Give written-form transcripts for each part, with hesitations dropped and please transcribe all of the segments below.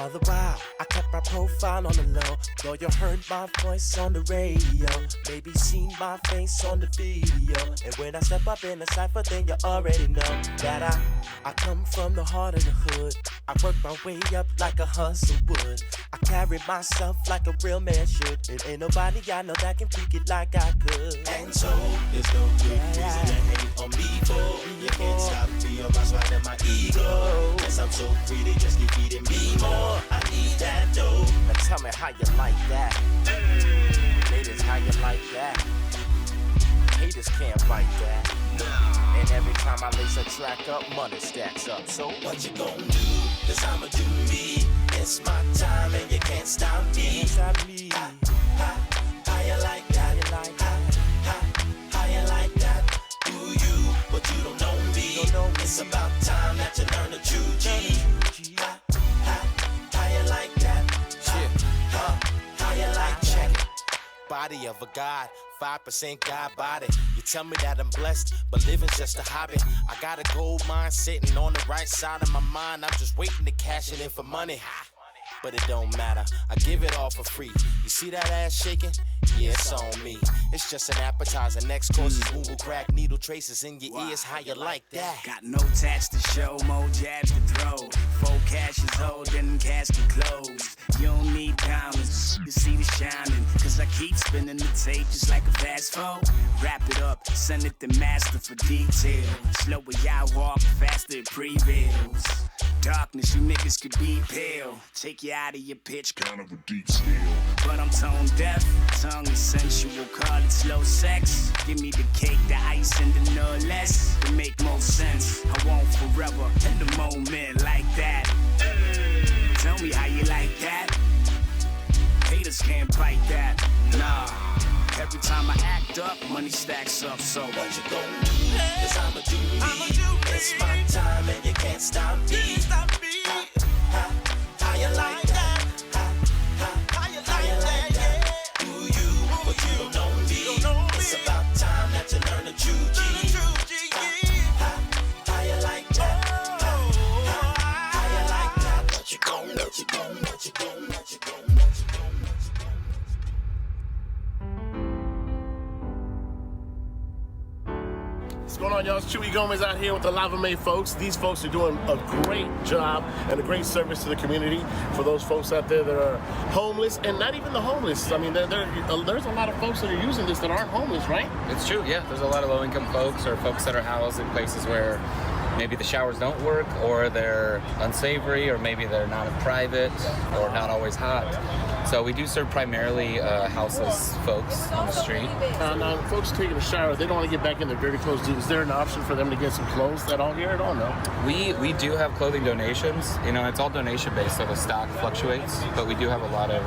All the while, I kept my profile on the low. Though you heard my voice on the radio, maybe seen my face on the video. And when I step up in the cypher, then you already know that I come from the heart of the hood. I work my way up like a hustle would. I carry myself like a real man should. And ain't nobody I know that can freak it like I could. And so, there's no good reason to hate on me for. You can't stop me or my swag and my ego. Guess I'm so free, they just keep feeding me more. I need that dough. Now tell me how you like that. Ladies, how you like that? Haters can't fight that. Nah. And every time I lace a track up, money stacks up. So what you gon' do? Cause I'ma do me. It's my time and you can't stop me. Stop me. How you like that? How you like that? Do you, but you don't know me. It's about time that you learn the true G. How you like that? How you like that? Body of a god, 5% God body. You tell me that I'm blessed, but living's just a hobby. I got a gold mine sitting on the right side of my mind. I'm just waiting to cash it in for money. But it don't matter, I give it all for free. You see that ass shaking? Yeah, it's on me. It's just an appetizer. Next course is woo crack, needle traces in your ears. How you like that? Got no tats to show, more jabs to throw. 4 cash is old, then casket closed. You don't need diamonds, you see the shining. Cause I keep spinning the tape just like a fast forward. Wrap it up, send it to master for detail. Slower y'all walk, faster it prevails. Darkness, you niggas could be pale. Take you out of your pitch, kind of a deep scale. But I'm tone deaf, tongue is sensual, call it slow sex. Give me the cake, the ice, and the no less. To make more sense, I want forever in the moment like that. Tell me how you like that. Haters can't bite that, nah. Every time I act up, money stacks up, so what you gon' do? Cause I'ma do me. It's my time and you can't stop me. How you like that? How you like that? Do you, but you don't know me. It's about time that you learn the true G. How you like that? How you like that? What you gon', what you gon', what you gon', what you gon', what you gon', what you gon'. What's going on, y'all? It's Chewy Gomez out here with the Lava May folks. These folks are doing a great job and a great service to the community. For those folks out there that are homeless, and not even the homeless. I mean, there's a lot of folks that are using this that aren't homeless, right? It's true, yeah. There's a lot of low-income folks or folks that are housed in places where maybe the showers don't work, or they're unsavory, or maybe they're not private, or not always hot. So we do serve primarily houseless folks on the street. Now, folks taking a shower, they don't want to get back in their dirty clothes. Is there an option for them to get some clothes at all here? I don't know. We do have clothing donations. You know, it's all donation-based, so the stock fluctuates. But we do have a lot of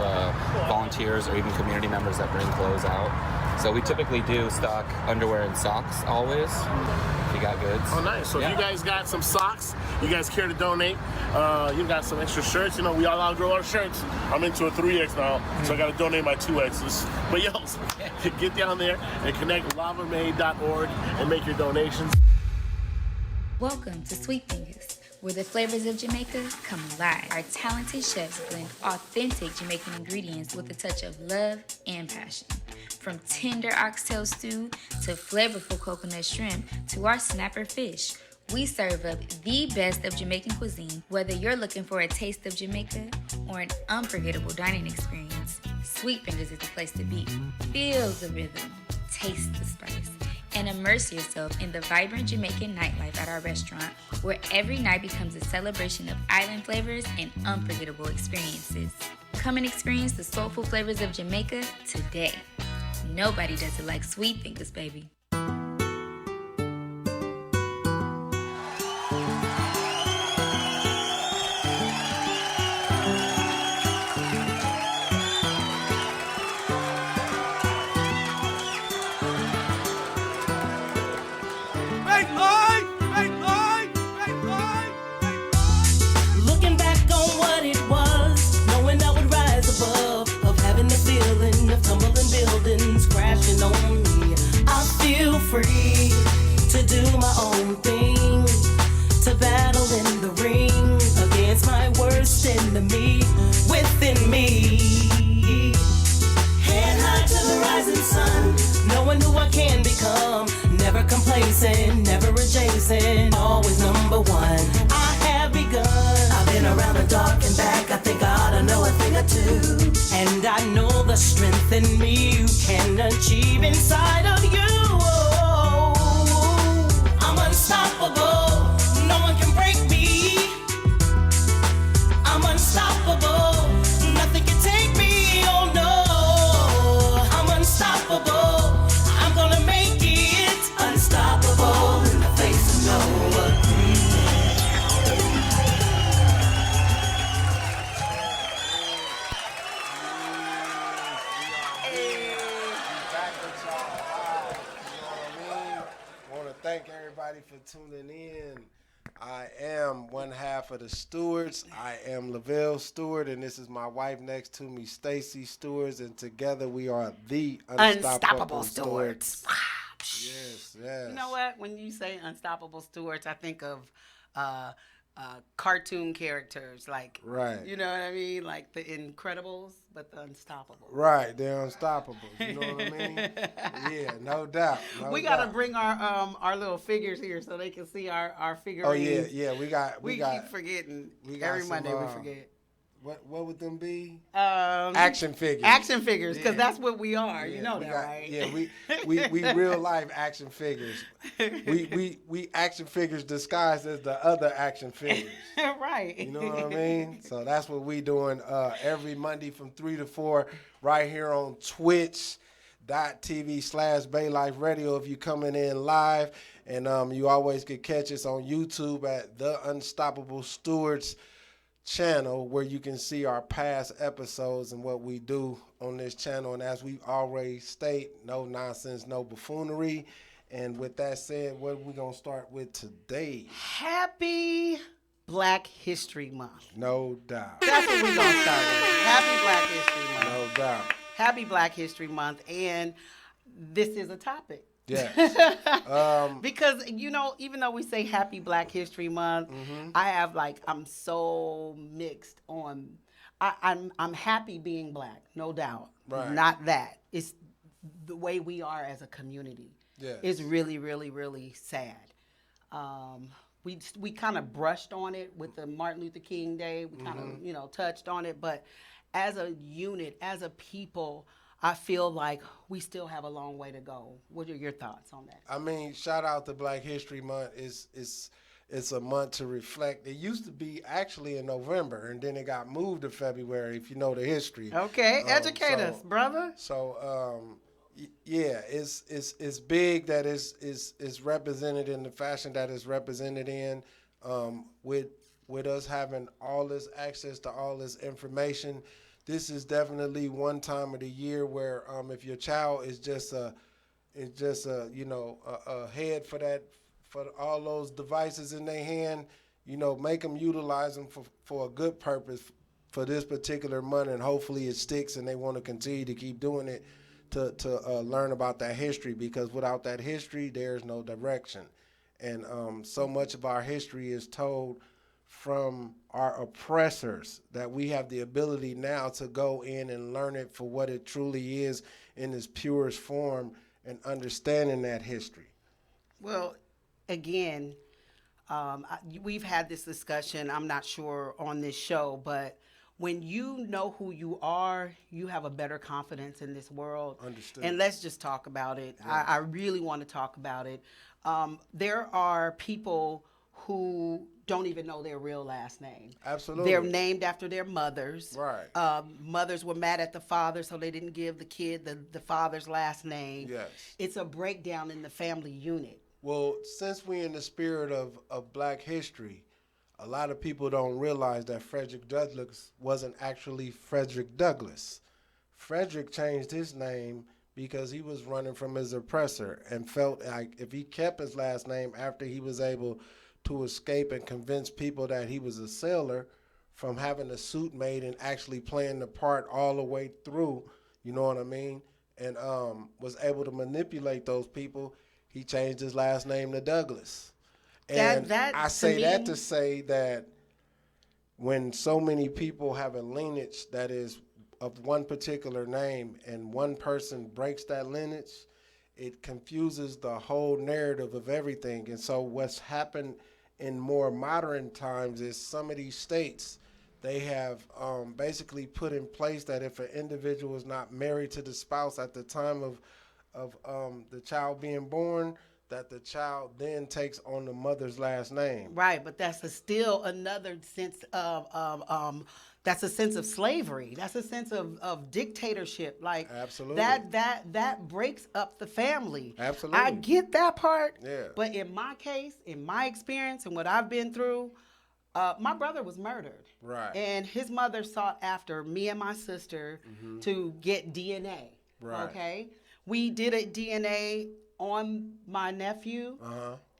volunteers or even community members that bring clothes out. So we typically do stock underwear and socks always. If you got goods. Oh, nice. So if you guys got some socks, you guys care to donate, you got some extra shirts. You know, we all outgrow our shirts. I'm into a 3X now, so I got to donate my 2Xs. But yo, get down there and connect with lavamay.org and make your donations. Welcome to Sweet Fingers, where the flavors of Jamaica come alive. Our talented chefs blend authentic Jamaican ingredients with a touch of love and passion. From tender oxtail stew to flavorful coconut shrimp to our snapper fish, we serve up the best of Jamaican cuisine. Whether you're looking for a taste of Jamaica or an unforgettable dining experience, Sweet Fingers is the place to be. Feel the rhythm, taste the spice, and immerse yourself in the vibrant Jamaican nightlife at our restaurant, where every night becomes a celebration of island flavors and unforgettable experiences. Come and experience the soulful flavors of Jamaica today. Nobody does it like Sweet Fingers, baby. Looking back on what it was, knowing I would rise above, of having the feeling of tumbling buildings crashing on me. I feel enemy within me. Head high to the rising sun, knowing who I can become. Never complacent, never adjacent, always number one. I have begun. I've been around the dark and back. I think I ought to know a thing or two. And I know the strength in me you can achieve inside of you. I'm unstoppable. No one can break me. I'm unstoppable. Nothing can take me. Oh no. I'm unstoppable. I'm gonna make it unstoppable in the face of no agreement. Want to thank everybody for tuning in. I am one half of the Stewarts. I am Lavelle Stewart, and this is my wife next to me, Stacy Stewarts, and together we are the Unstoppable Stewarts. Yes, yes. You know what? When you say Unstoppable Stewarts, I think of cartoon characters, like, Right. You know what I mean? Like the Incredibles, but the Unstoppable. Right, they're unstoppable. You know what I mean? Yeah, no doubt. We gotta bring our little figures here so they can see our figurines. Oh yeah, we got. We keep forgetting. Every Monday we forget. What would them be? Action figures. Action figures, because Yeah. that's what we are. Yeah, you know we that, got- right? Yeah, we real life action figures. We action figures disguised as the other action figures. Right. You know what I mean? So that's what we doing every Monday from 3 to 4 right here on twitch.tv/Baylife Radio if you coming in live. And you always can catch us on YouTube at The Unstoppable Stewarts channel, where you can see our past episodes and what we do on this channel. And as we always state, no nonsense, no buffoonery. And with that said, what are we going to start with today? Happy Black History Month. No doubt. That's what we're going to start with. Happy Black History Month. No doubt. Happy Black History Month. And this is a topic. Yes. Because, you know, even though we say Happy Black History Month, I'm so mixed on, I'm happy being black, no doubt. Right. Not that. It's the way we are as a community. Yes. It's really, really, really sad. We kind of brushed on it with the Martin Luther King Day. We kind of, touched on it. But as a unit, as a people, I feel like we still have a long way to go. What are your thoughts on that? I mean, shout out to Black History Month. It's a month to reflect. It used to be actually in November, and then it got moved to February, if you know the history. Okay, educate us, brother. So, yeah, it's big that it's represented in the fashion that it's represented in, with us having all this access to all this information. This is definitely one time of the year where if your child is just a head for all those devices in their hand, make them utilize them for a good purpose for this particular month, and hopefully it sticks and they want to continue to keep doing it to learn about that history, because without that history, there's no direction. And so much of our history is told from our oppressors that we have the ability now to go in and learn it for what it truly is in its purest form, and understanding that history. Well, again, we've had this discussion, I'm not sure on this show, but when you know who you are, you have a better confidence in this world. Understood. And let's just talk about it. Yes. I really want to talk about it. There are people who don't even know their real last name. Absolutely. They're named after their mothers. Right. Mothers were mad at the father, so they didn't give the kid the father's last name. Yes. It's a breakdown in the family unit. Well, since we're in the spirit of Black history, a lot of people don't realize that Frederick Douglass wasn't actually Frederick Douglass. Frederick changed his name because he was running from his oppressor and felt like if he kept his last name after he was able to escape and convince people that he was a sailor, from having a suit made and actually playing the part all the way through, you know what I mean, and was able to manipulate those people, he changed his last name to Douglas. And That I say to that me- to say that when so many people have a lineage that is of one particular name and one person breaks that lineage, it confuses the whole narrative of everything. And so what's happened in more modern times is some of these states, they have basically put in place that if an individual is not married to the spouse at the time of the child being born, that the child then takes on the mother's last name. Right, but that's still another sense of that's a sense of slavery. That's a sense of dictatorship. Like Absolutely. that breaks up the family. Absolutely. I get that part. Yeah. But in my case, in my experience, and what I've been through, my brother was murdered. Right. And his mother sought after me and my sister to get DNA. Right. Okay. We did a DNA on my nephew,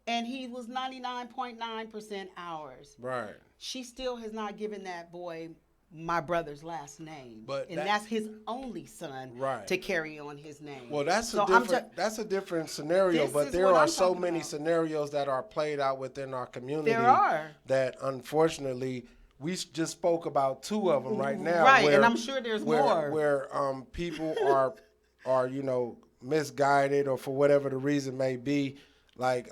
and he was 99.9% ours. Right. She still has not given that boy my brother's last name, But and that's his only son to carry on his name. Well, that's So a different scenario, This but is there what are I'm so talking many about. scenarios that are played out within our community. There are. That unfortunately we just spoke about two of them right now. Right, where, and I'm sure there's more. Where people are misguided, or for whatever the reason may be. Like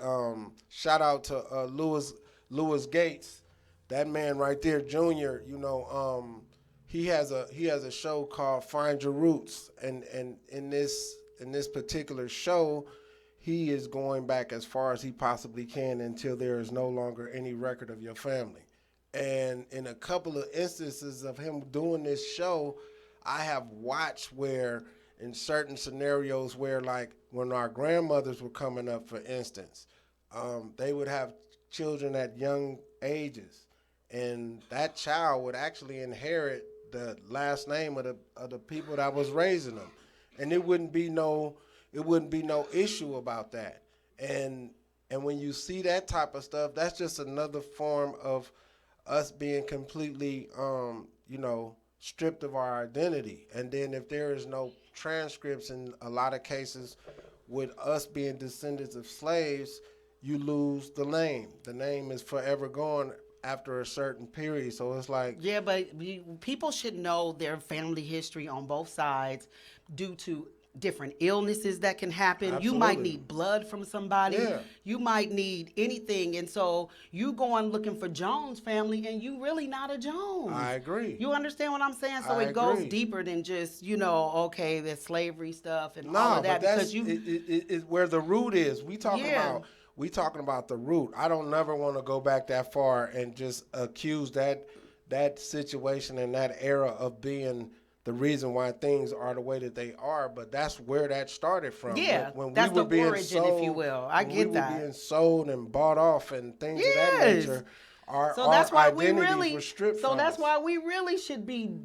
shout out to Lewis Gates, that man right there, Junior. He has a show called Find Your Roots, and in this particular show, he is going back as far as he possibly can until there is no longer any record of your family. And in a couple of instances of him doing this show, I have watched where in certain scenarios where, like when our grandmothers were coming up, for instance, they would have children at young ages, and that child would actually inherit the last name of the people that was raising them, and it wouldn't be no issue about that. And when you see that type of stuff, that's just another form of us being completely stripped of our identity. And then if there is no transcripts in a lot of cases with us being descendants of slaves, you lose the name. The name is forever gone after a certain period. So it's like... Yeah, but people should know their family history on both sides due to different illnesses that can happen. Absolutely. You might need blood from somebody. Yeah. You might need anything. And so you going looking for Jones family, and you really not a Jones. I agree. You understand what I'm saying? So I it goes agree. deeper than just, okay, the slavery stuff and all of that. But that's because it where the root is. We talking about the root. I don't never want to go back that far and just accuse that situation and that era of being the reason why things are the way that they are, but that's where that started from. Yeah, when that's we were the being origin, sold, if you will. I get we that. were being sold and bought off and things of that nature. So that's why we identities really were stripped so from that's us. why we really should be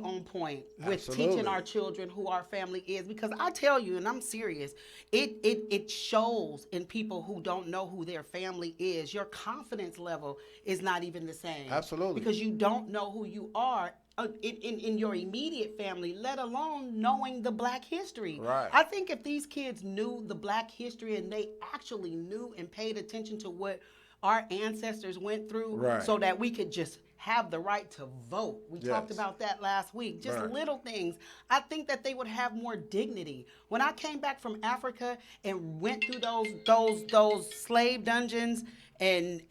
on point with Absolutely. teaching our children who our family is, because I tell you, and I'm serious, it shows in people who don't know who their family is. Your confidence level is not even the same. Absolutely. Because you don't know who you are in your immediate family, let alone knowing the Black history. Right. I think if these kids knew the Black history and they actually knew and paid attention to what our ancestors went through, Right. so that we could just have the right to vote. We talked Yes. about that last week. Just Right. little things. I think that they would have more dignity. When I came back from Africa and went through those slave dungeons and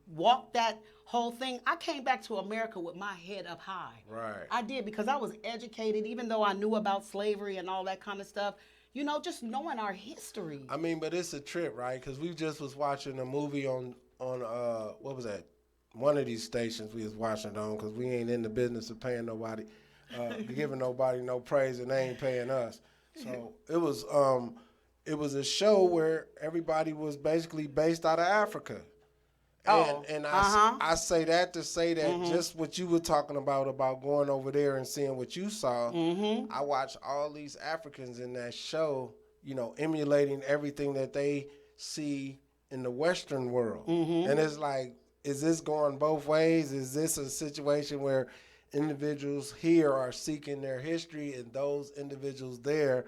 walked that whole thing, I came back to America with my head up high. Right. I did, because I was educated, even though I knew about slavery and all that kind of stuff. Just knowing our history. I mean, but it's a trip, right? Because we just was watching a movie on what was that? One of these stations we was watching on, because we ain't in the business of paying nobody, giving nobody no praise, and they ain't paying us. So it was a show where everybody was basically based out of Africa. And I say that to say that just what you were talking about going over there and seeing what you saw, I watched all these Africans in that show, emulating everything that they see in the Western world. And it's like, is this going both ways? Is this a situation where individuals here are seeking their history, and those individuals there,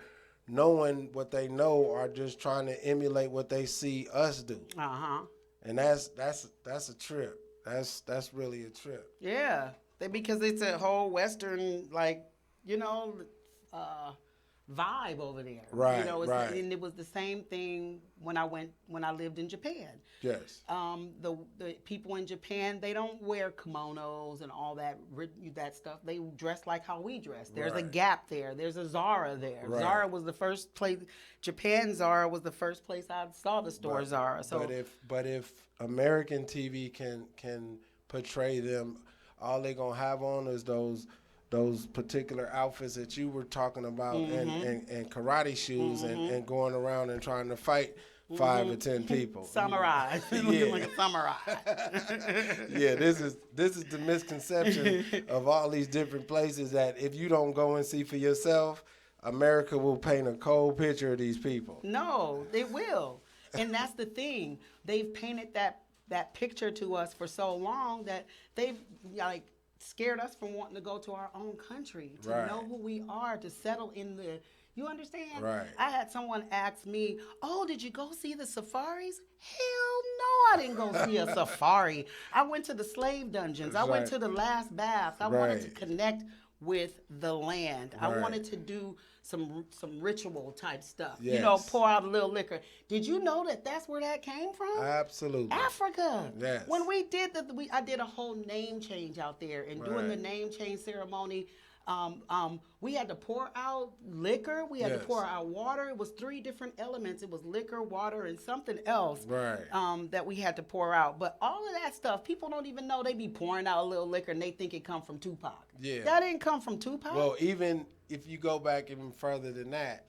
knowing what they know, are just trying to emulate what they see us do? And that's a trip. That's really a trip. Yeah, because it's a whole Western, like, you know, vibe over there. Right, And it was the same thing when I lived in Japan. Yes. The people in Japan, they don't wear kimonos and all that stuff. They dress like how we dress. There's a Gap there. There's a Zara there. Right. Zara was the first place. Japan Zara was the first place I saw the store Zara. So, but if American TV can portray them, all they gonna have on is those particular outfits that you were talking about, and karate shoes, and going around and trying to fight 5 or 10 people. Samurai. Looking like a samurai. Yeah, this is the misconception of all these different places, that if you don't go and see for yourself, America will paint a cold picture of these people. No, they will. And that's the thing. They've painted that picture to us for so long that they've like scared us from wanting to go to our own country, to know who we are, to settle in the, you understand? Right. I had someone ask me, oh, did you go see the safaris? Hell no, I didn't go see a safari. I went to the slave dungeons. I went to the last baths. I wanted to connect with the land. I wanted to do some ritual type stuff. Yes. You know, pour out a little liquor. Did you know that that's where that came from? Absolutely. Africa. Yes. When we did I did a whole name change out there, and doing the name change ceremony, we had to pour out liquor. We had to pour out water. It was 3 different elements. It was liquor, water, and something else that we had to pour out. But all of that stuff, people don't even know. They be pouring out a little liquor, and they think it come from Tupac. Yeah. That didn't come from Tupac. Well, even if you go back even further than that,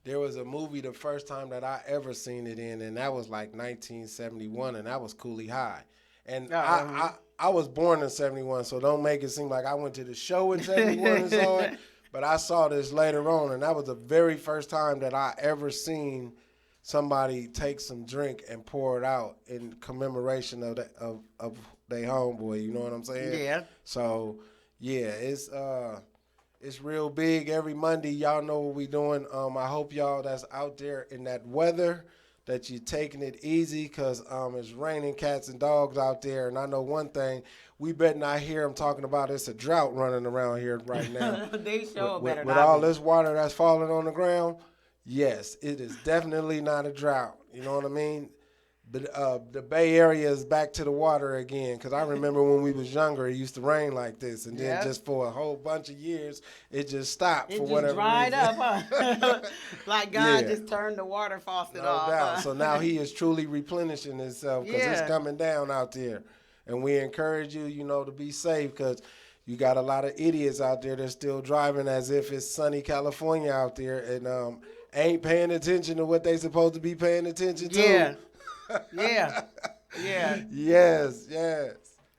there was a movie the first time that I ever seen it in, and that was like 1971, and that was Cooley High. And I was born in 71, so don't make it seem like I went to the show in 71 and so on. But I saw this later on, and that was the very first time that I ever seen somebody take some drink and pour it out in commemoration of their homeboy. You know what I'm saying? Yeah. So yeah, it's real big every Monday. Y'all know what we doing. I hope y'all that's out there in that weather, that you're taking it easy, because it's raining cats and dogs out there. And I know one thing, we better not hear them talking about it's a drought running around here right now. They sure better not. With all this water that's falling on the ground, yes, it is definitely not a drought. You know what I mean? But the Bay Area is back to the water again, because I remember when we was younger, it used to rain like this, and then just for a whole bunch of years, it just stopped for whatever reason. It just dried up, huh? Like God just turned the water faucet off. No doubt. Huh? So now he is truly replenishing himself, because it's coming down out there. And we encourage you, to be safe, because you got a lot of idiots out there that's still driving as if it's sunny California out there, and ain't paying attention to what they supposed to be paying attention to. Yeah. Yes.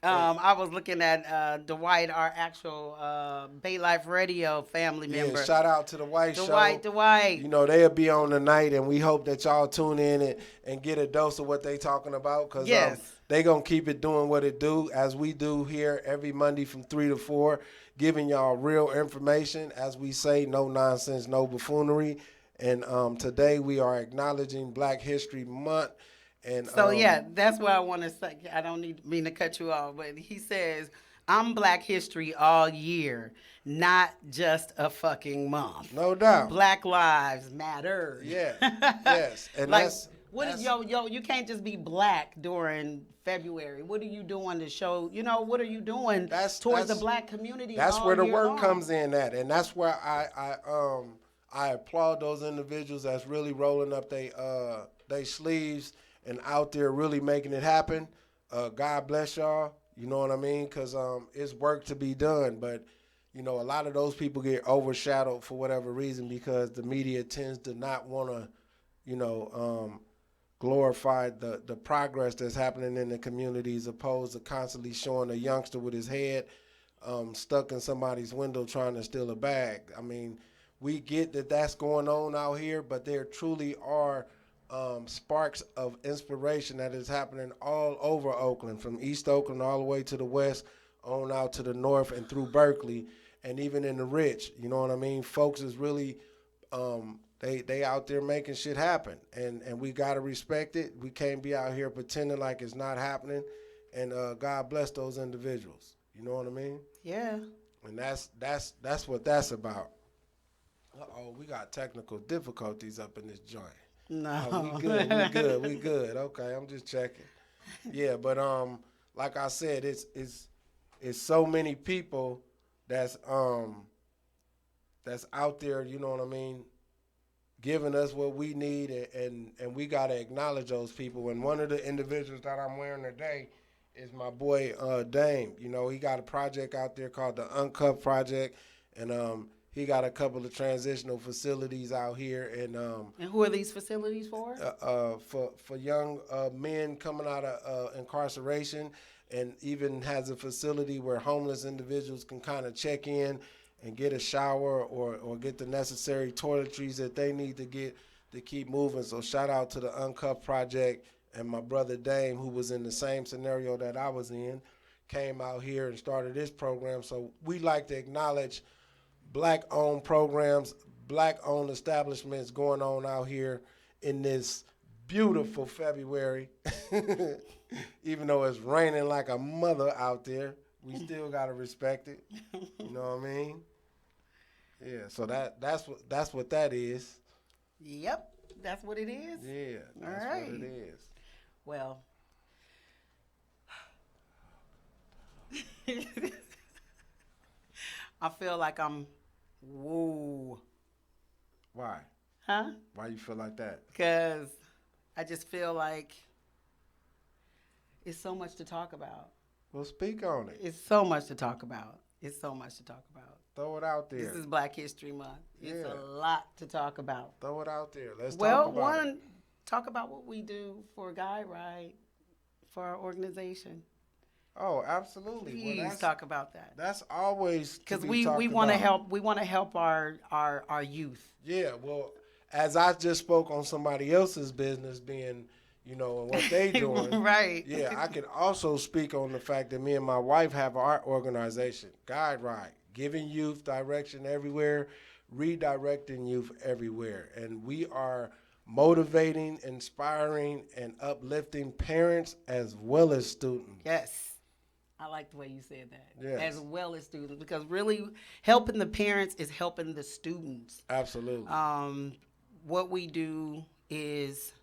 I was looking at Dwight, our actual Bay Life Radio family member. Shout out to the White Show. Dwight. They'll be on tonight, and we hope that y'all tune in and get a dose of what they talking about, because they going to keep it doing what it do, as we do here every Monday from 3 to 4, giving y'all real information. As we say, no nonsense, no buffoonery. And today we are acknowledging Black History Month. And so that's what I want to say. I don't mean to cut you off, but he says, I'm Black History all year, not just a fucking month. No doubt. Black Lives Matter. Yeah. Yes. And like, you can't just be black during February. What are you doing to show, what are you doing towards the black community? That's where the work long? comes in at. And that's where I applaud those individuals that's really rolling up they sleeves and out there really making it happen. God bless y'all. You know what I mean? Because it's work to be done. But, a lot of those people get overshadowed for whatever reason, because the media tends to not want to, glorify the progress that's happening in the communities, opposed to constantly showing a youngster with his head stuck in somebody's window trying to steal a bag. I mean, we get that that's going on out here, but there truly are sparks of inspiration that is happening all over Oakland, from East Oakland all the way to the west, on out to the north and through Berkeley, and even in the rich. You know what I mean? Folks is really they out there making shit happen, and we gotta respect it. We can't be out here pretending like it's not happening, and God bless those individuals. You know what I mean? Yeah. And that's what that's about. Uh-oh, we got technical difficulties up in this joint. No. Oh, we good. Okay, I'm just checking. Yeah, but like I said, it's so many people that's out there, you know what I mean, giving us what we need, and we gotta acknowledge those people. And one of the individuals that I'm wearing today is my boy Dame. You know, he got a project out there called the Uncuffed Project, and he got a couple of transitional facilities out here, and who are these facilities for? For young men coming out of incarceration, and even has a facility where homeless individuals can kind of check in and get a shower or get the necessary toiletries that they need to get to keep moving. So shout out to the Uncuffed Project, and my brother Dame, who was in the same scenario that I was in, came out here and started this program. So we like to acknowledge Black-owned programs, Black-owned establishments going on out here in this beautiful February. Even though it's raining like a mother out there, we still gotta respect it. You know what I mean? Yeah. So that's what that is. Yep, that's what it is. Yeah. That's All right. what it is. Well, I feel like I'm, whoa. Why? Huh? Why you feel like that? Because I just feel like it's so much to talk about. Well, speak on it. It's so much to talk about. It's so much to talk about. Throw it out there. This is Black History Month. It's a lot to talk about. Throw it out there. Let's well, talk about it. Talk about what we do for Guide Ride, for our organization. Oh, absolutely. Please talk about that. That's always because we want to help. We want to help our youth. Yeah. Well, as I just spoke on somebody else's business being, you know, and what they doing. Right. Yeah, I can also speak on the fact that me and my wife have our organization, Guide Ride, giving youth direction everywhere, redirecting youth everywhere. And we are motivating, inspiring, and uplifting parents as well as students. Yes. I like the way you said that. Yes. As well as students, because really helping the parents is helping the students. Absolutely. What we do is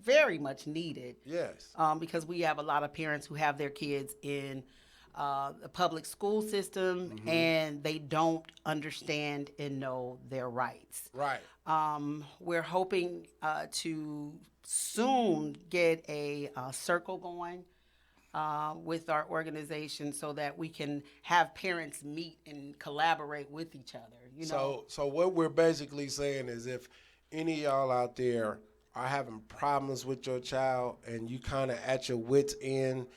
very much needed. Yes. Because we have a lot of parents who have their kids in the public school system, and they don't understand and know their rights. Right. We're hoping to soon get a circle going with our organization so that we can have parents meet and collaborate with each other. You know? So what we're basically saying is if any of y'all out there are having problems with your child and you kind of at your wit's end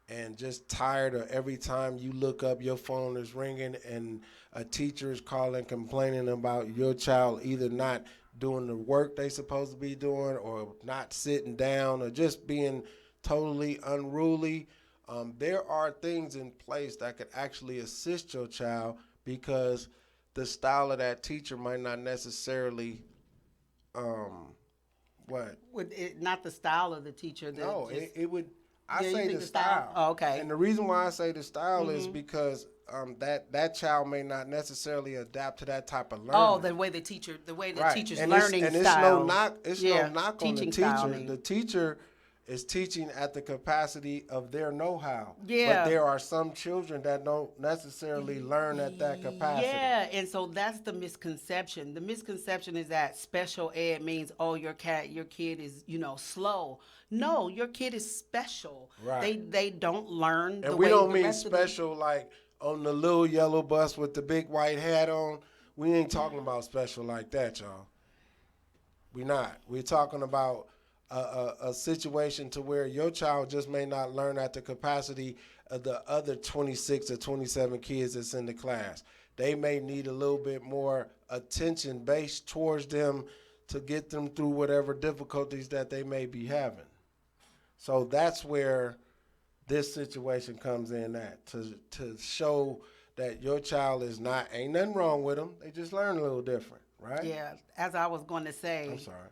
and just tired of every time you look up your phone is ringing and a teacher is calling complaining about your child either not doing the work they supposed to be doing or not sitting down or just being totally unruly, there are things in place that could actually assist your child because the style of that teacher might not necessarily not the style of the teacher. It would. I say the style. Oh, okay. And the reason why I say the style is because that child may not necessarily adapt to that type of learning. Oh, the way the teacher's and learning it's style. No knock on the teacher. Style, the teacher is teaching at the capacity of their know-how. Yeah. But there are some children that don't necessarily learn at that capacity. Yeah, and so that's the misconception. The misconception is that special ed means, oh, your kid is, slow. No, your kid is special. Right. They don't learn the way the rest of And we don't mean special like on the little yellow bus with the big white hat on. We ain't talking about special like that, y'all. We not. We're talking about a situation to where your child just may not learn at the capacity of the other 26 or 27 kids that's in the class. They may need a little bit more attention based towards them to get them through whatever difficulties that they may be having. So that's where this situation comes in at, to show that your child ain't nothing wrong with them. They just learn a little different, right? Yeah, as I was going to say. I'm sorry.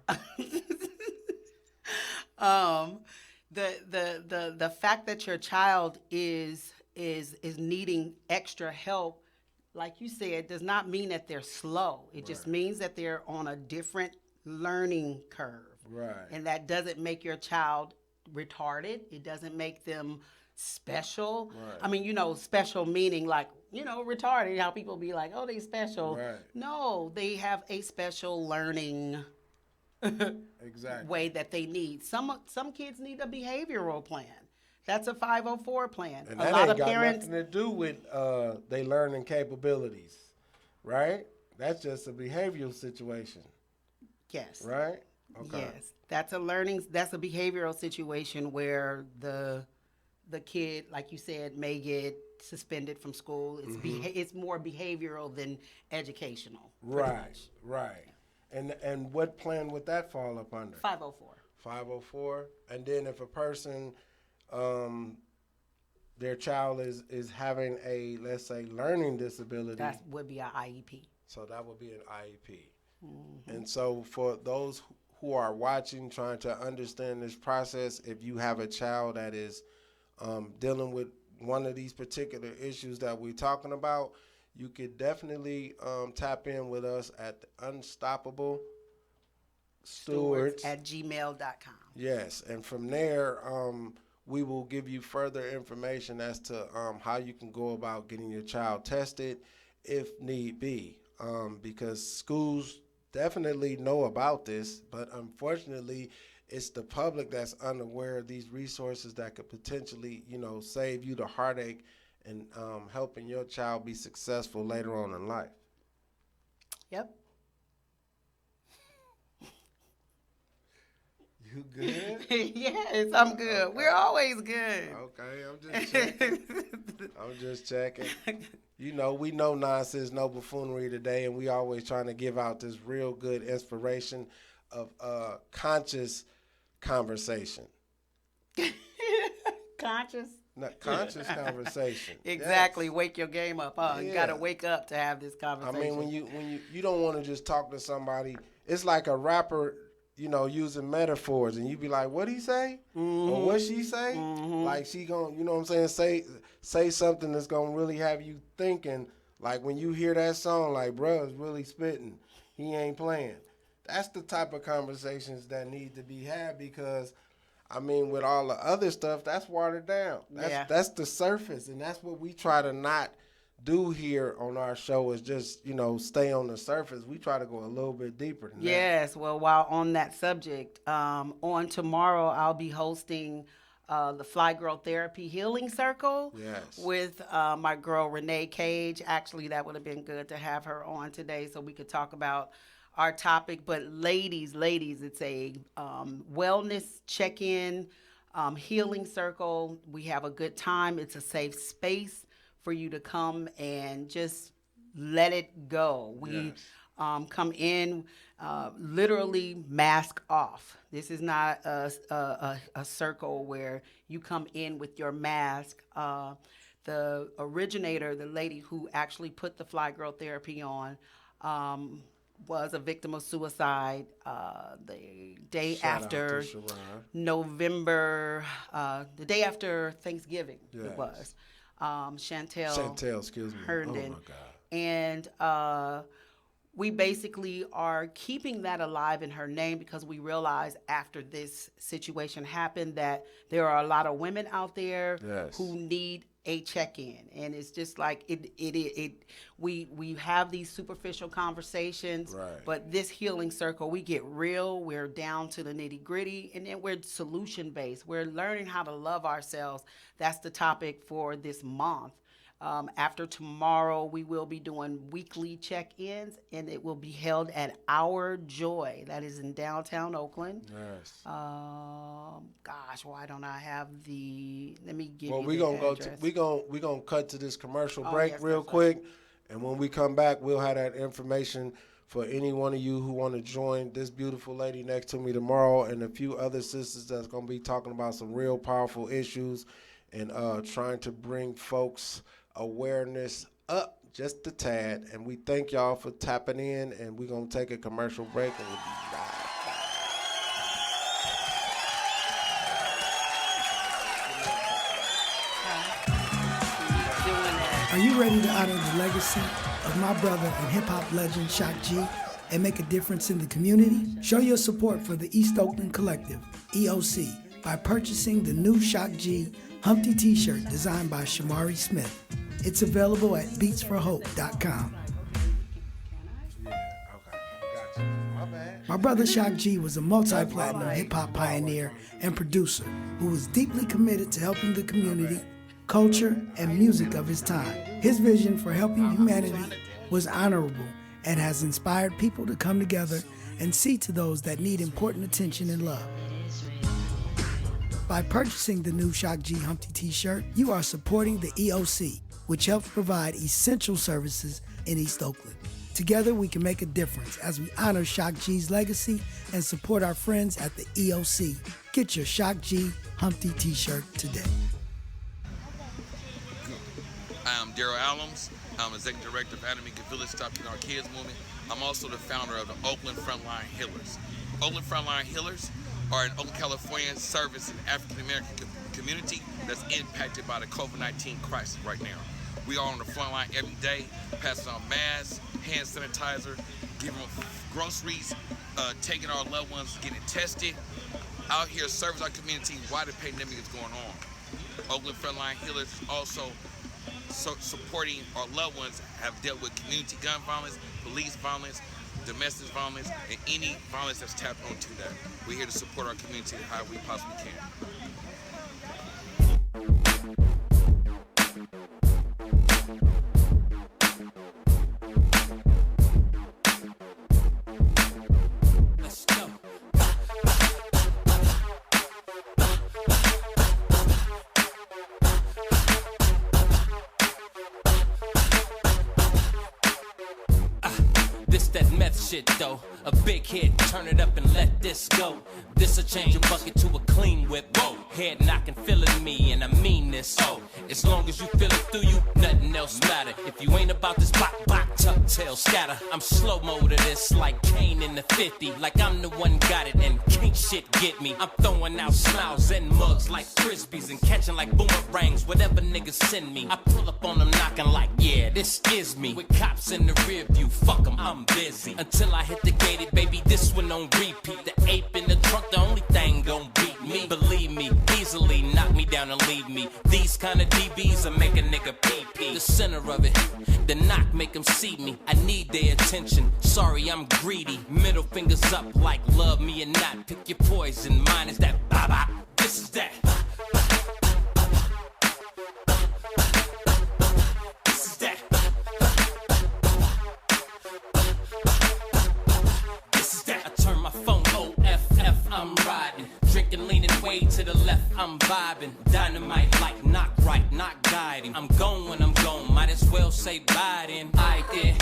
the fact that your child is needing extra help, like you said, does not mean that they're slow. It just means that they're on a different learning curve. Right. And that doesn't make your child retarded. It doesn't make them special. Right. I mean, special meaning like, retarded, how people be like, oh, they special. Right. No, they have a special learning Exactly. way that they need. Some kids need a behavioral plan. That's a 504 plan. And a that lot ain't of got parents nothing to do with they learning capabilities, right? That's just a behavioral situation, yes. right? Okay. Yes. That's a behavioral situation where the kid, like you said, may get suspended from school. It's it's more behavioral than educational. Right, right. And what plan would that fall up under? 504. 504. And then if a person, their child is having a, let's say, learning disability. That would be an IEP. So that would be an IEP. And so for those who are watching, trying to understand this process, if you have a child that is dealing with one of these particular issues that we're talking about, you could definitely tap in with us at the Unstoppable Stewarts at gmail.com. Yes, and from there, we will give you further information as to how you can go about getting your child tested if need be, because schools definitely know about this, but unfortunately, it's the public that's unaware of these resources that could potentially, save you the heartache and helping your child be successful later on in life. Yep. You good? Yes, I'm good. We're always good. Okay, I'm just checking. We know nonsense, no buffoonery today, and we always trying to give out this real good inspiration of conscious conversation. Conscious? Conscious conversation. Exactly. Yes. Wake your game up, huh? Yeah. You got to wake up to have this conversation. I mean, when you don't want to just talk to somebody, it's like a rapper, using metaphors, and you be like, "What he say?" Or "What she say?" Like she gonna, what I'm saying, say something that's gonna really have you thinking. Like when you hear that song, like, "Bruh is really spitting. He ain't playing." That's the type of conversations that need to be had, because I mean, with all the other stuff, that's watered down. That's the surface, and that's what we try to not do here on our show, is just, stay on the surface. We try to go a little bit deeper than that. Yes, well, while on that subject, on tomorrow I'll be hosting the Fly Girl Therapy Healing Circle with my girl Renee Cage. Actually, that would have been good to have her on today so we could talk about our topic. But ladies, it's a wellness check-in healing circle. We have a good time. It's a safe space for you to come and just let it go. We come in literally mask off. This is not a circle where you come in with your mask. The originator, the lady who actually put the Fly Girl Therapy on, was a victim of suicide the day after November, the day after Thanksgiving. It was. Chantel, excuse me. Herndon. Oh my God. And we basically are keeping that alive in her name because we realize after this situation happened that there are a lot of women out there who need a check-in, and it's just like we have these superficial conversations, but this healing circle, we get real, we're down to the nitty-gritty, and then we're solution-based. We're learning how to love ourselves. That's the topic for this month. After tomorrow, we will be doing weekly check-ins, and it will be held at Our Joy. That is in downtown Oakland. Yes. Gosh, why don't I have the? Let me give Well, you we the gonna address. we gonna cut to this commercial break real quick, and when we come back, we'll have that information for any one of you who want to join this beautiful lady next to me tomorrow, and a few other sisters that's gonna be talking about some real powerful issues, and trying to bring folks awareness up just a tad. And we thank y'all for tapping in, and we're going to take a commercial break, and we'll be back. Are you ready to honor the legacy of my brother and hip-hop legend Shock G and make a difference in the community? Show your support for the East Oakland Collective, EOC, by purchasing the new Shock G Humpty t-shirt designed by Shamari Smith. It's available at beatsforhope.com. My brother Shock G was a multi-platinum hip-hop pioneer and producer who was deeply committed to helping the community, culture, and music of his time. His vision for helping humanity was honorable and has inspired people to come together and see to those that need important attention and love. By purchasing the new Shock G Humpty t-shirt, you are supporting the EOC, which helps provide essential services in East Oakland. Together, we can make a difference as we honor Shock G's legacy and support our friends at the EOC. Get your Shock G Humpty t-shirt today. I'm Daryl Allums. I'm Executive Director of Anime Village Stop Killing Our Kids movement. I'm also the founder of the Oakland Frontline Healers. Oakland Frontline Healers are an Oakland, California service in the African American community that's impacted by the COVID-19 crisis right now. We are on the front line every day, passing out masks, hand sanitizer, giving them groceries, taking our loved ones, getting tested, out here serving our community while the pandemic is going on. Oakland Frontline Healers is also supporting our loved ones have dealt with community gun violence, police violence, domestic violence, and any violence that's tapped onto that. We're here to support our community how we possibly can. This that meth shit though, a big hit, turn it up and let this go. This'll change your bucket to a clean whip. Whoa, head knocking, feeling me, and I mean this. Oh, as long as you feel it through you, nothing else matter. If you ain't about this bop, tuck, tail, scatter. I'm slow-mo to this like Kane in the 50. Like I'm the one got it and can't shit get me. I'm throwing out smiles and mugs like frisbees and catching like boomerangs, whatever niggas send me. I pull up on them knocking like, yeah, this is me. With cops in the rear view, fuck them, I'm busy. Until I hit the gated, baby, this one on repeat. The ape in the trunk, the only thing gon' beat me. Believe me, easily knock me down and leave me. These kind of DBs will make a nigga pee-pee. The center of it, the knock make them see me. I need their attention, sorry I'm greedy. Middle fingers up like love me or not. Pick your poison, mine is that ba-ba. This is that. This is that. This is that. I turn my phone OFF, I'm riding. Drinking, leaning way to the left, I'm vibing. Dynamite like knock right, not guiding. I'm going when I'm gone, might as well say bye then. I did.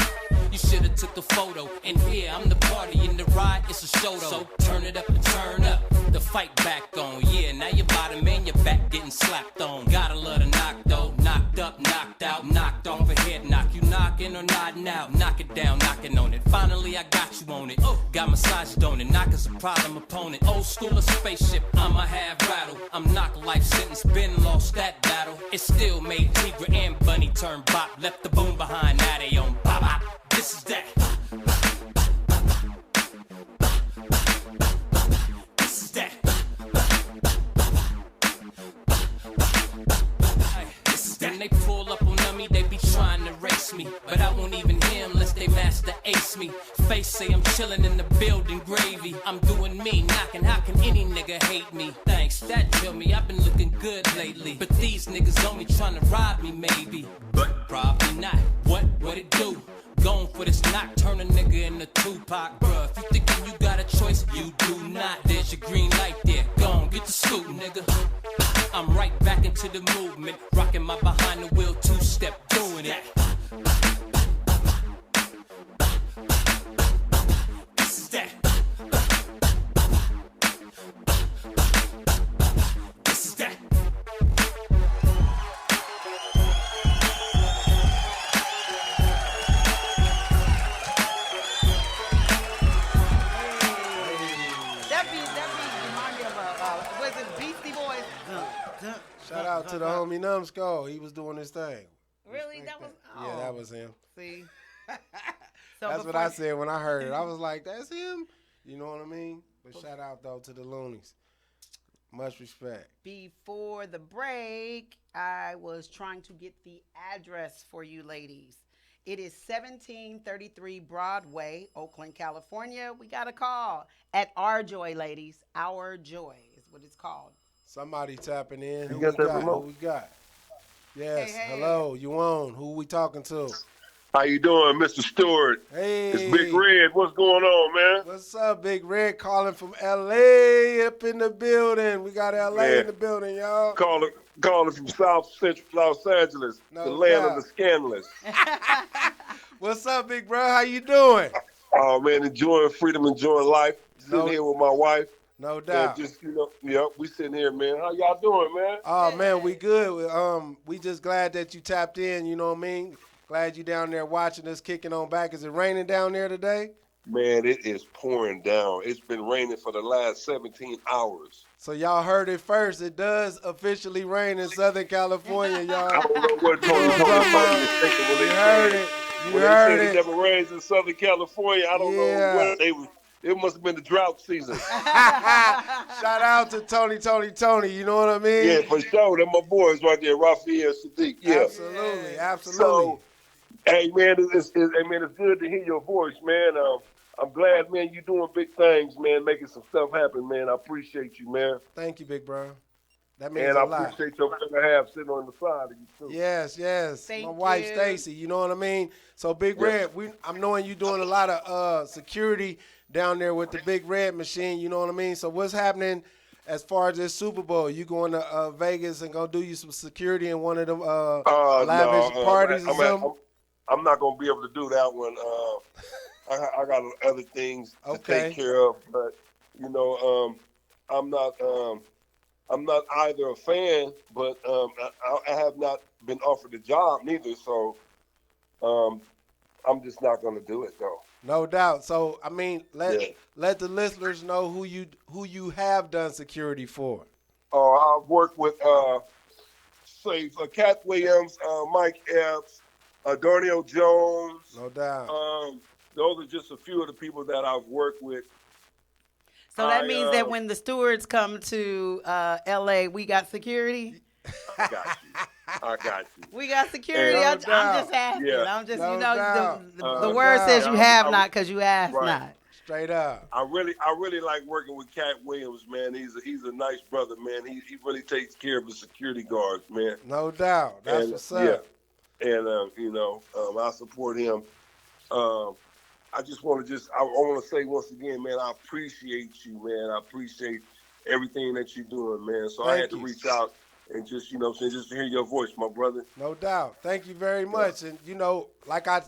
You should've took the photo. And here, I'm the party in the ride, it's a show though. So turn it up and turn up, the fight back on. Yeah, now your bottom and your back getting slapped on. Gotta love the knock though, knocked up, knocked out, knocked off a head knock. You knocking or nodding out, knock it down, knocking on it. Finally I got you on it, got massages on it. Knock is a problem opponent, old school or spaceship, I'ma have rattle. I'm knocked life sentence, been lost that battle. It still made Tigra and Bunny turn bop. Left the boom behind, now they on bop. This is that. This is that. This is that. When they pull up on me, they be trying to race me. But I won't even hear them unless they master ace me. Face say I'm chilling in the building, gravy. I'm doing me, knocking, how can any nigga hate me? Thanks, that tell me I've been looking good lately. But these niggas only trying to rob me maybe. But probably not. What it do? Going for this knock, turn a nigga into Tupac, bruh. If you thinking you got a choice, you do not. There's your green light there, go on, get the scoop, nigga. I'm right back into the movement, rocking my behind the wheel two-step, doing it. This is that. This is that. Shout out to the homie Numbskull. He was doing his thing. Really? That was Yeah, that was him. See. So That's what before- I said when I heard it. I was like, that's him. You know what I mean? But shout out, though, to the Loonies. Much respect. Before the break, I was trying to get the address for you ladies. It is 1733 Broadway, Oakland, California. We got a call at Our Joy, ladies. Our Joy is what it's called. Somebody tapping in. Who You we got that got? Who remote? we got? Yes. Hey, hey. Hello. You on? Who we talking to? How you doing, Mr. Stewart? Hey. It's Big Red. What's going on, man? What's up, Big Red? Calling from L.A. up in the building. We got L.A. in the building, y'all. Calling from South Central Los Angeles, No the land of doubt. the scandalous. What's up, big bro? How you doing? Oh man, enjoying freedom, enjoying life. Sitting here with my wife. No doubt. And just we sitting here, man. How y'all doing, man? Oh man, we good. We just glad that you tapped in. You know what I mean? Glad you down there watching us, kicking on back. Is it raining down there today? Man, it is pouring down. It's been raining for the last 17 hours. So y'all heard it first. It does officially rain in Southern California, y'all. I don't know what Tony was thinking when You they heard said it. You when they heard said it. it never rains in Southern California. I don't know what they was. It must have been the drought season. Shout out to Tony. You know what I mean? Yeah, for sure. They're my boys right there, Raphael, Sadiq. Yeah, absolutely. So, hey man, it's good to hear your voice, man. I'm glad, man, you're doing big things, man, making some stuff happen, man. I appreciate you, man. Thank you, big bro. That means And a I lot. appreciate your better half sitting on the side of you too. Yes. Thank My wife, you. Stacy. You know what I mean? So, Big Red, I'm knowing you doing a lot of security down there with the Big Red machine. You know what I mean? So, what's happening as far as this Super Bowl? You going to Vegas and go do you some security in one of them lavish parties or something? I'm not gonna be able to do that one. I got other things to take care of, but you know, I'm not either a fan, but I have not been offered a job neither. So I'm just not gonna do it though. No doubt. So I mean, let the listeners know who you have done security for. I've worked with Cat Williams, Mike Epps, Darnell Jones. No doubt. Those are just a few of the people that I've worked with. So that means that when the Stewarts come to L.A., we got security? I got you. We got security. I'm just asking. Yeah. I'm just, No you know, doubt. the word says you have not because you ask not. Straight up. I really like working with Cat Williams, man. He's a nice brother, man. He really takes care of the security guards, man. No doubt. That's what's up. Yeah. And you know, I support him. I just want to say once again, man, I appreciate you, man. I appreciate everything that you're doing, man. So I had to reach out and just, you know, just to hear your voice, my brother. No doubt. Thank you very much. And you know, like I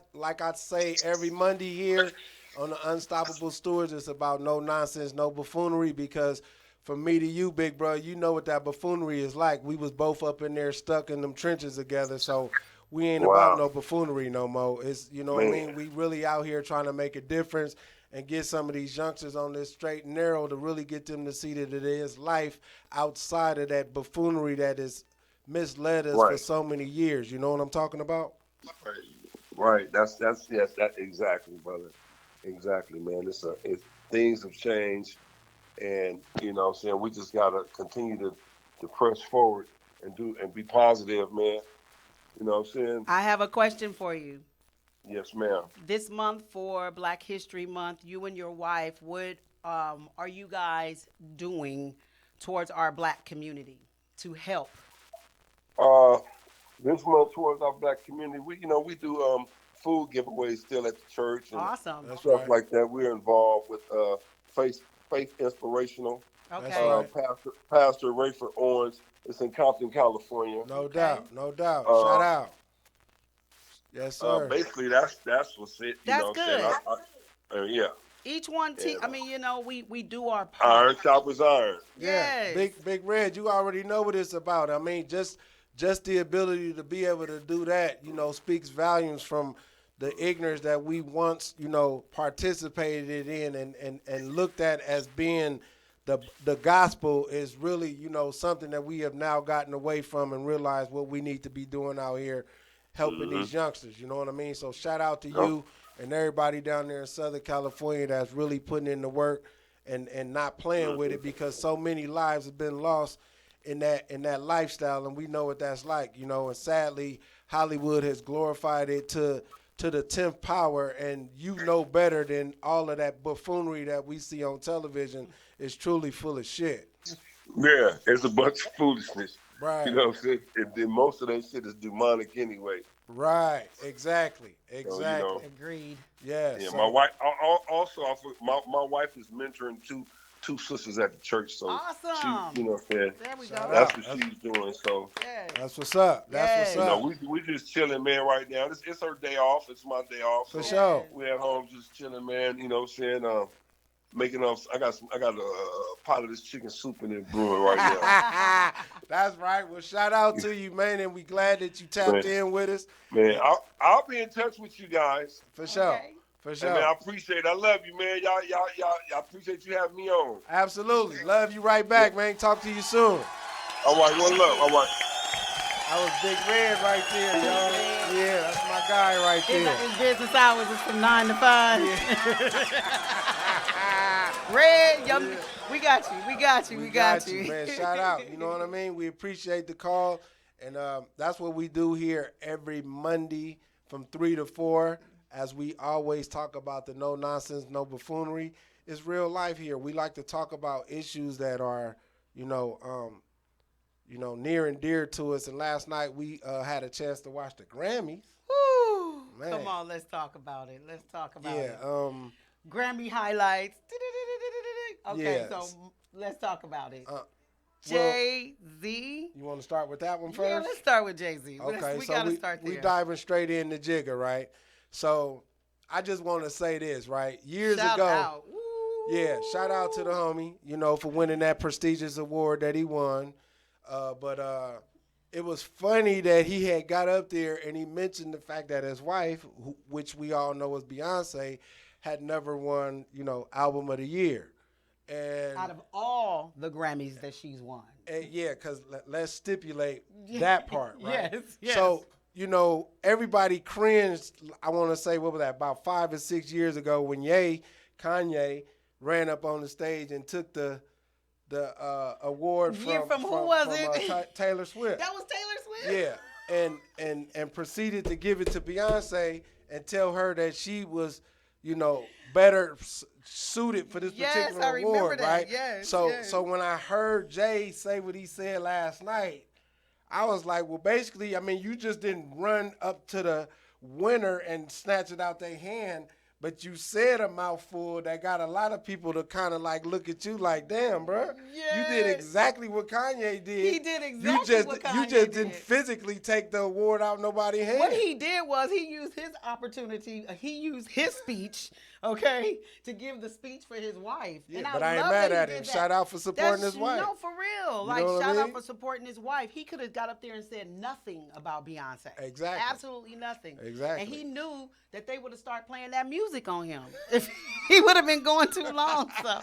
say every Monday here on the Unstoppable Stewards, it's about no nonsense, no buffoonery, because from me to you, big bro, you know what that buffoonery is like. We was both up in there stuck in them trenches together, so we ain't about no buffoonery no more. It's, you know what I mean? We really out here trying to make a difference and get some of these youngsters on this straight and narrow to really get them to see that it is life outside of that buffoonery that has misled us for so many years. You know what I'm talking about? Right. That's exactly, brother. Exactly, man. Things have changed, and you know what I'm saying, we just gotta continue to press forward and be positive, man. You know what I'm saying? I have a question for you. Yes, ma'am. This month for Black History Month, you and your wife, what are you guys doing towards our black community to help? This month towards our black community, we do food giveaways still at the church and awesome stuff like that. We're involved with Faith Inspirational. Okay. Pastor Rayford Owens. It's in Compton, California. No doubt. Shout out. Yes, sir. Basically, that's what's it. That's know good. What I'm saying? Yeah. Each one, I mean, you know, we do our part. Iron sharpens iron. Yeah. Big Red, you already know what it's about. I mean, just the ability to be able to do that, you know, speaks volumes from the ignorance that we once, you know, participated in and looked at as being the gospel is really, you know, something that we have now gotten away from and realized what we need to be doing out here, helping these youngsters. You know what I mean? So shout out to you and everybody down there in Southern California that's really putting in the work and not playing with it, because so many lives have been lost in that lifestyle, and we know what that's like, you know. And sadly, Hollywood has glorified it to the 10th power, and you know better than all of that buffoonery that we see on television is truly full of shit. Yeah, it's a bunch of foolishness. Right. You know what I'm saying? Most of that shit is demonic anyway. Right. Exactly. So, you know, Agreed. Yeah. Yeah. So, My wife also. My wife is mentoring two sisters at the church. So awesome. She, you know what I'm saying? There we go. That's what she's doing. So that's what's up. That's what's up. You know, we just chilling, man. Right now, it's her day off. It's my day off. For sure. We at home just chilling, man. You know what I'm saying? Making up. I got a pot of this chicken soup in it brewing right now. That's right. Well, shout out to you, man, and we glad that you tapped in with us. Man, I'll be in touch with you guys. For sure. For sure. Hey, man, I appreciate it. I love you, man. Y'all appreciate you having me on. Absolutely. Love you right back, man. Talk to you soon. All right, one love. All right. That was Big Red right there, y'all. Yeah, that's my guy right there. His business hours is from 9 to 5. Red, we got you. We got you. Man. Shout out. You know what I mean? We appreciate the call. And that's what we do here every Monday from 3 to 4. As we always talk about the no nonsense, no buffoonery. It's real life here. We like to talk about issues that are, near and dear to us. And last night we had a chance to watch the Grammys. Woo! Man. Come on, let's talk about it. Yeah. Grammy highlights. Okay, yes. so let's talk about it. Jay-Z. You want to start with that one first? Yeah, let's start with Jay-Z. Okay, we got to start there. We diving straight into Jigga, right? So I just want to say this, right? Years shout ago. Out. Yeah, shout out to the homie, for winning that prestigious award that he won. But it was funny that he had got up there and he mentioned the fact that his wife, which we all know is Beyonce, had never won, Album of the Year. And out of all the Grammys that she's won. Yeah, because let's stipulate that part, right? Yes. So, everybody cringed, I want to say, what was that, about 5 or 6 years ago when Kanye, ran up on the stage and took the award from who was it? Taylor Swift. That was Taylor Swift? Yeah, and proceeded to give it to Beyonce and tell her that she was, better suited for this particular I remember award, that. right? Yes, So when I heard Jay say what he said last night, I was like, well, basically, you just didn't run up to the winner and snatch it out their hand, but you said a mouthful that got a lot of people to kind of like look at you like, damn, bro, you did exactly what Kanye did. He did exactly what Kanye did. You just didn't physically take the award out nobody's hand. What he did was he used his opportunity, he used his speech, to give the speech for his wife. Yeah, and but I ain't mad at him. Shout out for supporting his wife. No, for real. Shout out for supporting his wife. He could have got up there and said nothing about Beyonce. Exactly. Absolutely nothing. Exactly. And he knew that they would have started playing that music on him if he would have been going too long. So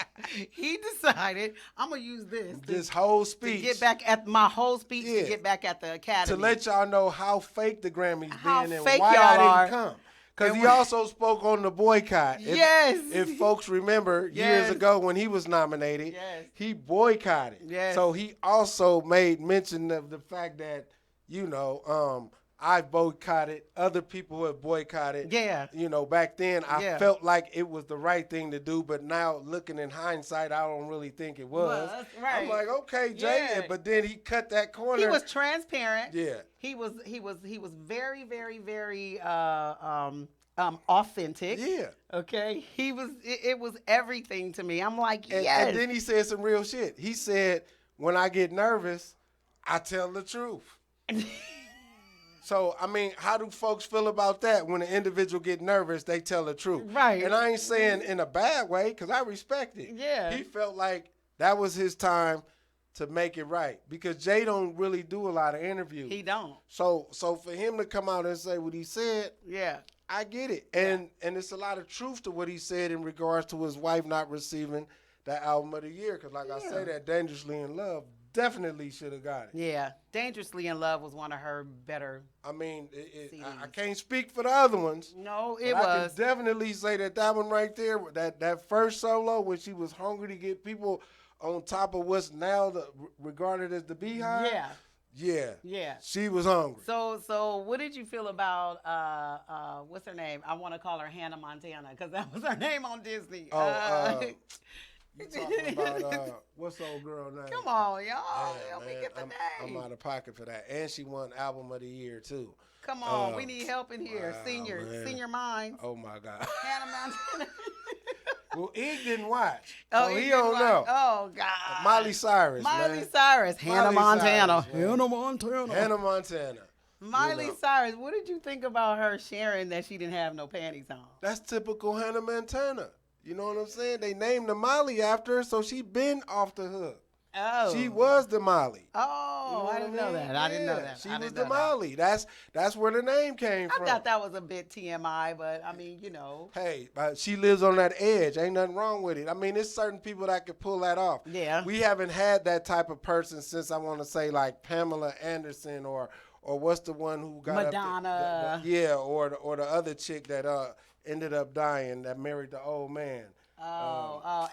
he decided, I'm going to use this whole speech. To get back at my whole speech to get back at the Academy. To let y'all know how fake the Grammys how been and fake why y'all I didn't come. Because he also spoke on the boycott. If folks remember, years ago when he was nominated, he boycotted. Yes. So he also made mention of the fact that, I've boycotted, other people have boycotted. Yeah. Back then I felt like it was the right thing to do, but now looking in hindsight, I don't really think it was. Right. I'm like, okay, Jay, but then he cut that corner. He was transparent. Yeah. He was very, very, very authentic. Yeah. Okay. It was everything to me. I'm like, yes. And then he said some real shit. He said, when I get nervous, I tell the truth. So, how do folks feel about that? When an individual get nervous, they tell the truth. Right. And I ain't saying in a bad way, because I respect it. Yeah. He felt like that was his time to make it right. Because Jay don't really do a lot of interviews. He don't. So for him to come out and say what he said, I get it. And it's a lot of truth to what he said in regards to his wife not receiving that Album of the Year. Because like I say, that Dangerously in Love definitely should have got it. Yeah, Dangerously in Love was one of her better. I mean, I CDs. can't speak for the other ones. No, but it I was. can definitely say that one right there, that first solo when she was hungry to get people on top of what's now regarded as the Beehive. Yeah. Yeah. Yeah. She was hungry. So what did you feel about what's her name? I want to call her Hannah Montana because that was her name on Disney. You talking about what's the old girl name? Come on, y'all. Yeah, Help me man, get the I'm name. out of pocket for that. And she won Album of the Year too. Come on, we need help in here. Wow, Senior minds. Oh my God. Hannah Montana. Well, Ig didn't watch. Oh, so he he don't know. Oh God. Miley Cyrus, Miley man. Cyrus. Hannah Montana. Hannah Montana. Miley You know. Cyrus. What did you think about her sharing that she didn't have no panties on? That's typical Hannah Montana. You know what I'm saying? They named the Molly after her, so she been off the hook. Oh. She was the Molly. Oh, I didn't know that. I didn't know Yeah, that. She I was didn't the know that. Molly. That's where the name came I from. thought that was a bit TMI, but I mean, you know. Hey, she lives on that edge. Ain't nothing wrong with it. I mean, there's certain people that can pull that off. Yeah. We haven't had that type of person since I want to say like Pamela Anderson or what's the one who got Madonna. Up yeah, or the other chick that ended up dying that married the old man.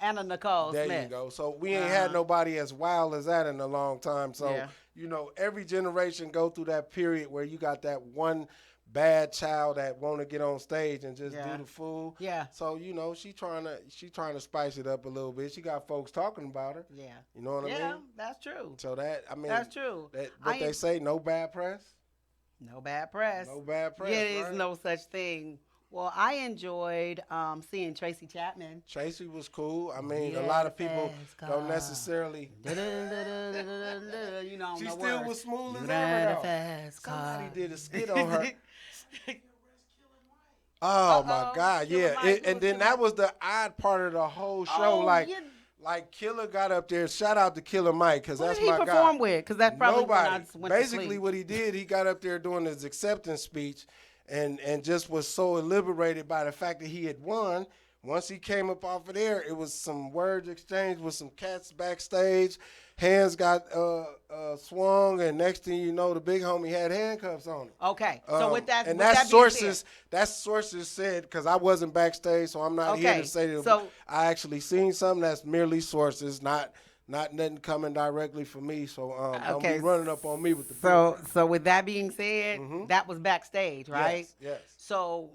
Anna Nicole There Smith. you go. So we ain't had nobody as wild as that in a long time. So, Yeah. you know, every generation go through that period where you got that one bad child that want to get on stage and just do the fool. Yeah. So, you know, she trying to spice it up a little bit. She got folks talking about her. Yeah. You know what I mean? Yeah, that's true. So that's true. What they say, no bad press? No bad press. No bad press, Yeah, there right? is no such thing. Well, I enjoyed seeing Tracy Chapman. Tracy was cool. I mean, a lot of people don't necessarily. You know, She no still words. was smooth as You ride ever, a though. fast car. Somebody did a skit on her. Oh my God, Killer yeah. Mike, And then that was the odd part of the whole show. Like Killer got up there. Shout out to Killer Mike, because that's Who did my he guy. perform with? Because that's probably when I Nobody. went to Basically, sleep. what he did, he got up there doing his acceptance speech, and just was so liberated by the fact that he had won. Once he came up off of there, it was some words exchanged with some cats backstage. Hands got swung, and next thing you know, the big homie had handcuffs on him. Okay, so with that, and with that's that being sources. said- That's sources said, because I wasn't backstage, so I'm not here Okay, to say that. so- I actually seen something that's merely sources, not nothing coming directly from me. So don't be running up on me with the. So with that being said, that was backstage, right? Yes. So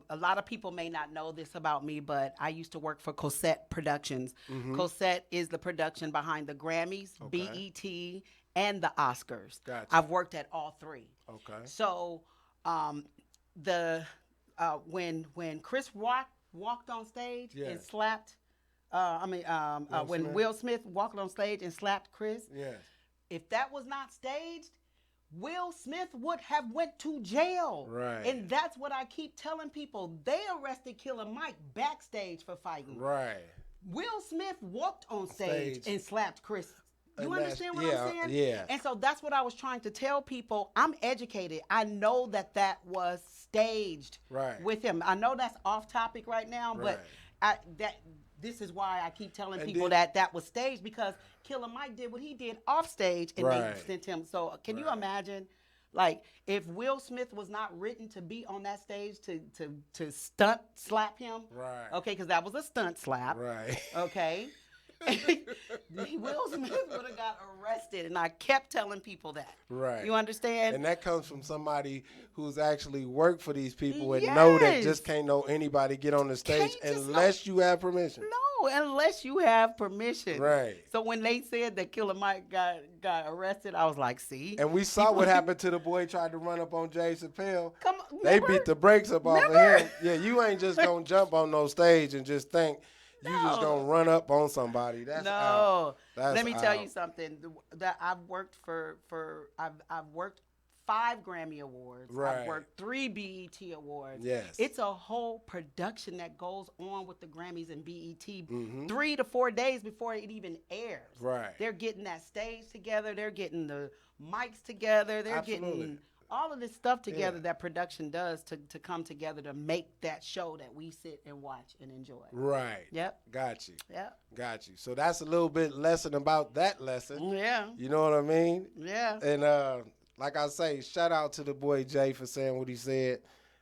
a lot of people may not know this about me, but I used to work for Cosette Productions. Cosette is the production behind the Grammys, BET, and the Oscars. Gotcha. I've worked at all three. Okay. So when Chris Rock walked on stage and slapped, when Smith. Will Smith walked on stage and slapped Chris, Yes. if that was not staged, Will Smith would have went to jail. Right. And that's what I keep telling people. They arrested Killer Mike backstage for fighting. Right. Will Smith walked on stage and slapped Chris. You And that's- understand what yeah, I'm saying? yeah. And so that's what I was trying to tell people. I'm educated. I know that was staged Right. with him. I know that's off topic right now, but this is why I keep telling And people then- that was staged, because Killer Mike did what he did off stage and Right. they sent him. So can you imagine, like, if Will Smith was not written to be on that stage to stunt slap him? Right. Okay, because that was a stunt slap. Right. Okay. Will Smith would have got arrested, and I kept telling people that. Right. You understand? And that comes from somebody who's actually worked for these people and know that Yes. just can't know anybody get on the stage Can't just unless you have permission. No, unless you have permission. Right. So when they said that Killer Mike got arrested, I was like, see? And we saw what happened to the boy tried to run up on Jay Chappelle. Come on, They remember? beat the brakes up off of Remember? him. Yeah, you ain't just gonna jump on no stage and just think you just gonna run up on somebody. That's out. That's Let me tell you out. something. That I've worked I've worked 5 Grammy Awards. Right. I've worked 3 BET Awards. Yes. It's a whole production that goes on with the Grammys and BET Mhm. 3 to 4 days before it even airs. Right. They're getting that stage together. They're getting the mics together. They're Absolutely. getting all of this stuff together that production does to come together to make that show that we sit and watch and enjoy. Right. Yep. Got you. Yep. Got you. So that's a little bit lesson about that lesson. Yeah. You know what I mean? Yeah. And like I say, shout out to the boy Jay for saying what he said.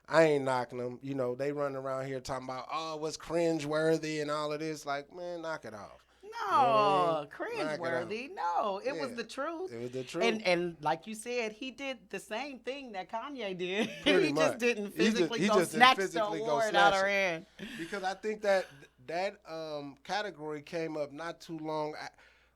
I ain't knocking them. You know, they running around here talking about, oh, what's cringe-worthy and all of this. Like, man, knock it off. No, cringe-worthy. No, it was the truth. It was the truth. And like you said, he did the same thing that Kanye did. Pretty just much. didn't He physically just go didn't snatch physically the go award out of snatch her it. hand. Because I think that category came up not too long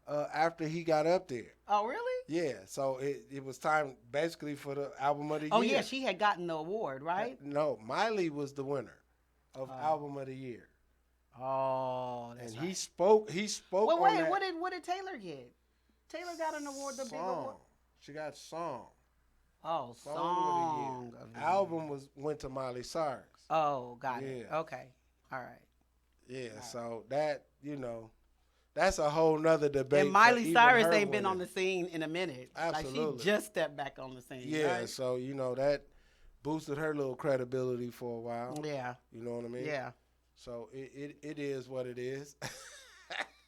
after he got up there. Oh, really? Yeah, so it was time basically for the album of the year. Oh, yeah, she had gotten the award, right? No, Miley was the winner of album of the year. Oh, that's and right. he spoke Well, on wait, that what did Taylor get? Taylor got an award, the big award. song. She got song. Oh, Song of the year. Album went to Miley Cyrus. Oh, got it. Yeah. Okay. All right. Yeah, so that, that's a whole nother debate. And Miley Cyrus ain't been on the scene in a minute. Absolutely. Like, she just stepped back on the scene. Yeah, right? so, that boosted her little credibility for a while. Yeah. You know what I mean? Yeah. So it is what it is.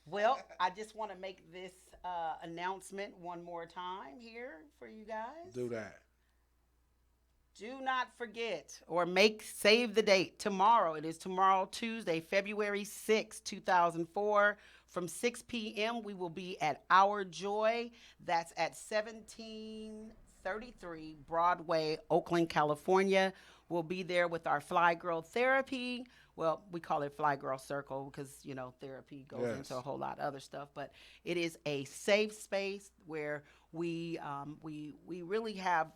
Well, I just want to make this announcement one more time here for you guys. Do that. Do not forget or save the date. Tomorrow, it is tomorrow, Tuesday, February 6, 2004. From 6 p.m., we will be at Our Joy. That's at 1733 Broadway, Oakland, California. We'll be there with our Fly Girl Therapy. Well, we call it Fly Girl Circle because, therapy goes into a whole lot of other stuff. But it is a safe space where we really have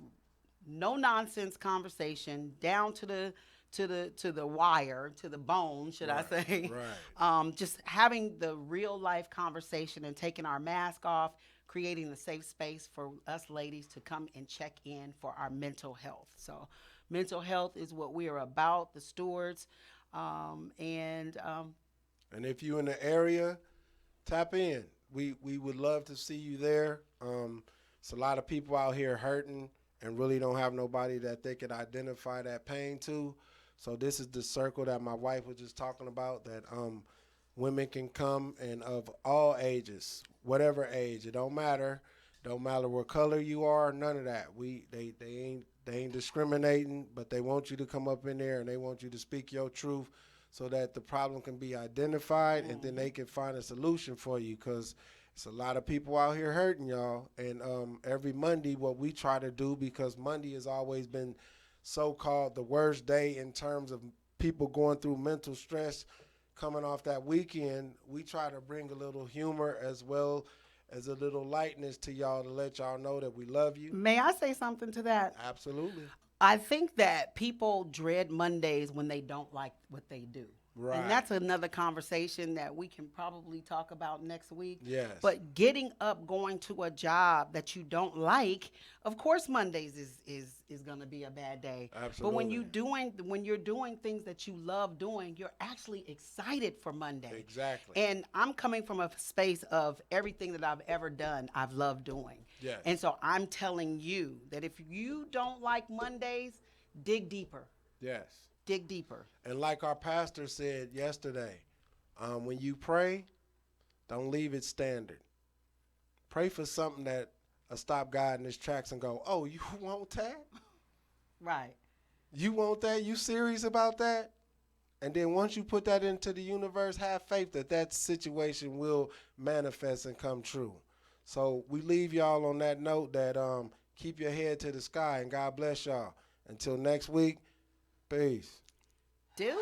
no nonsense conversation down to the wire, to the bone, should I say? Right. Just having the real life conversation and taking our mask off, creating a safe space for us ladies to come and check in for our mental health. So mental health is what we are about, the Stewarts. And if you're in the area, tap in. We would love to see you there. It's a lot of people out here hurting and really don't have nobody that they can identify that pain to. So this is the circle that my wife was just talking about, that women can come, and of all ages, whatever age, it don't matter. Don't matter what color you are, none of that. They ain't discriminating, but they want you to come up in there and they want you to speak your truth so that the problem can be identified and then they can find a solution for you, because it's a lot of people out here hurting, y'all. And every Monday, what we try to do, because Monday has always been so-called the worst day in terms of people going through mental stress coming off that weekend, we try to bring a little humor as well as a little lightness to y'all to let y'all know that we love you. May I say something to that? Absolutely. I think that people dread Mondays when they don't like what they do. Right. And that's another conversation that we can probably talk about next week. Yes. But getting up, going to a job that you don't like, of course Mondays is going to be a bad day. Absolutely. But when you're doing things that you love doing, you're actually excited for Monday. Exactly. And I'm coming from a space of everything that I've ever done, I've loved doing. Yes. And so I'm telling you that if you don't like Mondays, dig deeper. Yes. Dig deeper. And like our pastor said yesterday, when you pray, don't leave it standard. Pray for something that will stop God in his tracks and go, oh, you want that? Right. You want that? You serious about that? And then once you put that into the universe, have faith that that situation will manifest and come true. So we leave y'all on that note that keep your head to the sky, and God bless y'all. Until next week, peace. Deuces.